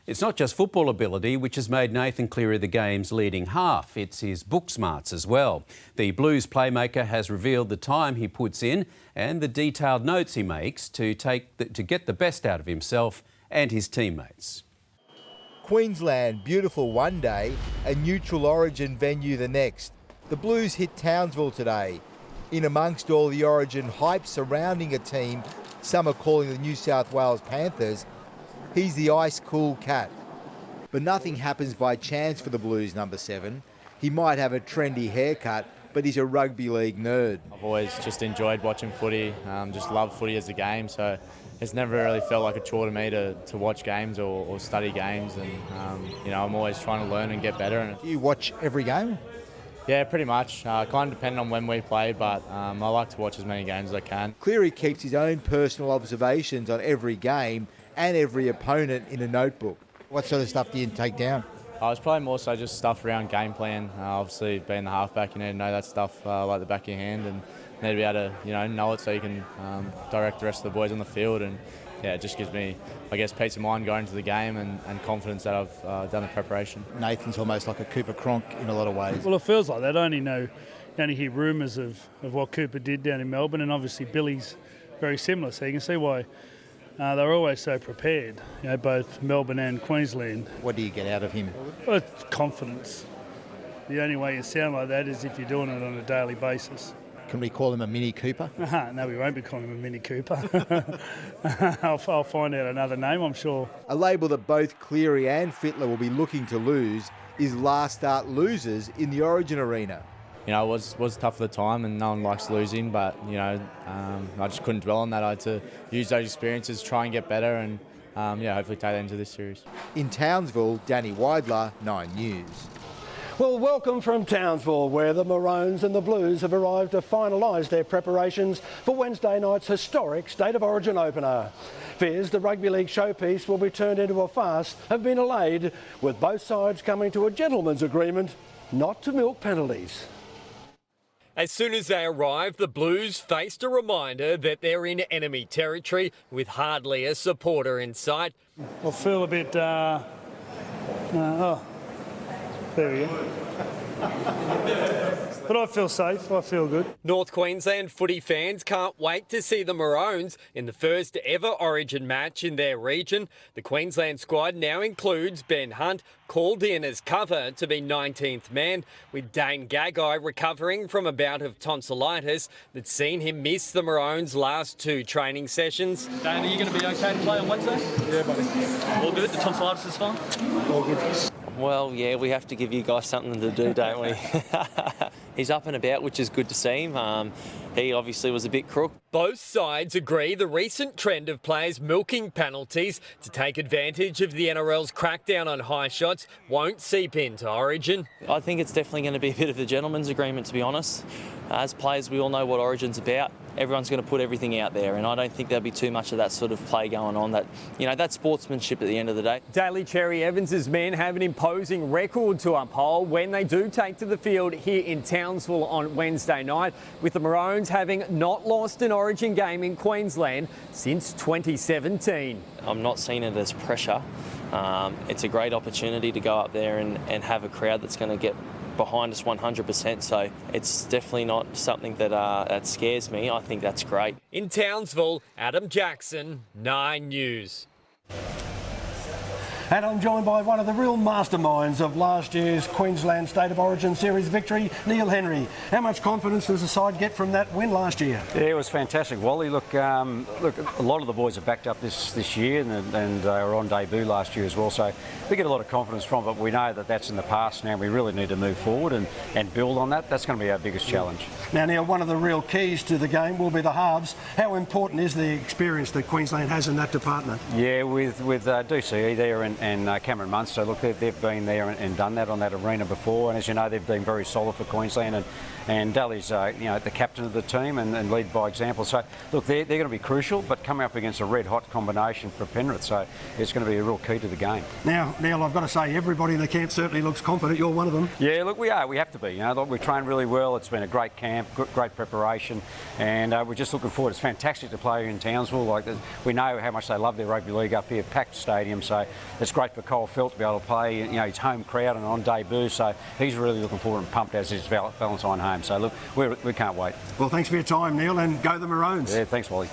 It's not just football ability which has made Nathan Cleary the game's leading half, it's his book smarts as well. The Blues playmaker has revealed the time he puts in and the detailed notes he makes to get the best out of himself and his teammates. Queensland, beautiful one day, a neutral origin venue the next. The Blues hit Townsville today. In amongst all the origin hype surrounding a team some are calling the New South Wales Panthers, he's the ice-cool cat. But nothing happens by chance for the Blues number 7. He might have a trendy haircut, but he's a rugby league nerd. I've always just enjoyed watching footy, just love footy as a game, so it's never really felt like a chore to me to watch games or study games, and I'm always trying to learn and get better. Do you watch every game? Yeah, pretty much. Kind of depending on when we play, but I like to watch as many games as I can. Cleary keeps his own personal observations on every game and every opponent in a notebook. What sort of stuff do you take down? It's probably more so just stuff around game plan. Obviously, being the halfback, you need to know that stuff like the back of your hand, and you need to be able to know it so you can direct the rest of the boys on the field. And yeah, it just gives me, I guess, peace of mind going into the game and confidence that I've done the preparation. Nathan's almost like a Cooper Cronk in a lot of ways. Well, it feels like that. I only hear rumours of what Cooper did down in Melbourne, and obviously Billy's very similar, so you can see why they're always so prepared, both Melbourne and Queensland. What do you get out of him? Well, it's confidence. The only way you sound like that is if you're doing it on a daily basis. Can we call him a Mini Cooper? No, we won't be calling him a Mini Cooper. I'll find out another name, I'm sure. A label that both Cleary and Fittler will be looking to lose is last start losers in the Origin arena. It was tough at the time, and no one likes losing, but I just couldn't dwell on that. I had to use those experiences, try and get better, and hopefully take that into this series. In Townsville, Danny Weidler, 9 News. Well, welcome from Townsville, where the Maroons and the Blues have arrived to finalise their preparations for Wednesday night's historic State of Origin opener. Fears the rugby league showpiece will be turned into a farce have been allayed, with both sides coming to a gentleman's agreement not to milk penalties. As soon as they arrived, the Blues faced a reminder that they're in enemy territory with hardly a supporter in sight. I feel a bit... there we go. But I feel safe, I feel good. North Queensland footy fans can't wait to see the Maroons in the first ever Origin match in their region. The Queensland squad now includes Ben Hunt, called in as cover to be 19th man, with Dane Gagai recovering from a bout of tonsillitis that's seen him miss the Maroons' last 2 training sessions. Dane, are you going to be okay to play on Wednesday? Yeah, buddy. All good? The tonsillitis is fine? All good. Well, yeah, we have to give you guys something to do, don't we? He's up and about, which is good to see him. He obviously was a bit crook. Both sides agree the recent trend of players milking penalties to take advantage of the NRL's crackdown on high shots won't seep into Origin. I think it's definitely going to be a bit of a gentleman's agreement, to be honest. As players, we all know what Origin's about. Everyone's going to put everything out there, and I don't think there'll be too much of that sort of play going on. That's sportsmanship at the end of the day. Daly Cherry Evans's men have an imposing record to uphold when they do take to the field here in Townsville on Wednesday night, with the Maroons having not lost an Origin game in Queensland since 2017. I'm not seeing it as pressure. It's a great opportunity to go up there and have a crowd that's going to get behind us 100%, so it's definitely not something that scares me. I think that's great. In Townsville, Adam Jackson, 9 News. And I'm joined by one of the real masterminds of last year's Queensland State of Origin Series victory, Neil Henry. How much confidence does the side get from that win last year? Yeah, it was fantastic, Wally. Look, a lot of the boys are backed up this year, and they were on debut last year as well, so we get a lot of confidence from it. But we know that that's in the past now. We really need to move forward and build on that. That's going to be our biggest challenge. Now, Neil, one of the real keys to the game will be the halves. How important is the experience that Queensland has in that department? Yeah, with DCE there and Cameron Munster, look, they've been there and done that on that arena before, and as you know, they've been very solid for Queensland, and Daly's the captain of the team and lead by example. So look, they're going to be crucial, but coming up against a red hot combination for Penrith, so it's going to be a real key to the game. Now, Neil, I've got to say, everybody in the camp certainly looks confident. You're one of them. Yeah, look, we have to be. Look, we've trained really well. It's been a great camp, great preparation, and we're just looking forward. It's fantastic to play in Townsville. We know how much they love their rugby league up here, packed stadium, so it's it's great for Cole Felt to be able to play, you know, his home crowd and on debut. So he's really looking forward and pumped as his Valentine home. So look, we can't wait. Well, thanks for your time, Neil, and go the Maroons. Yeah, thanks, Wally.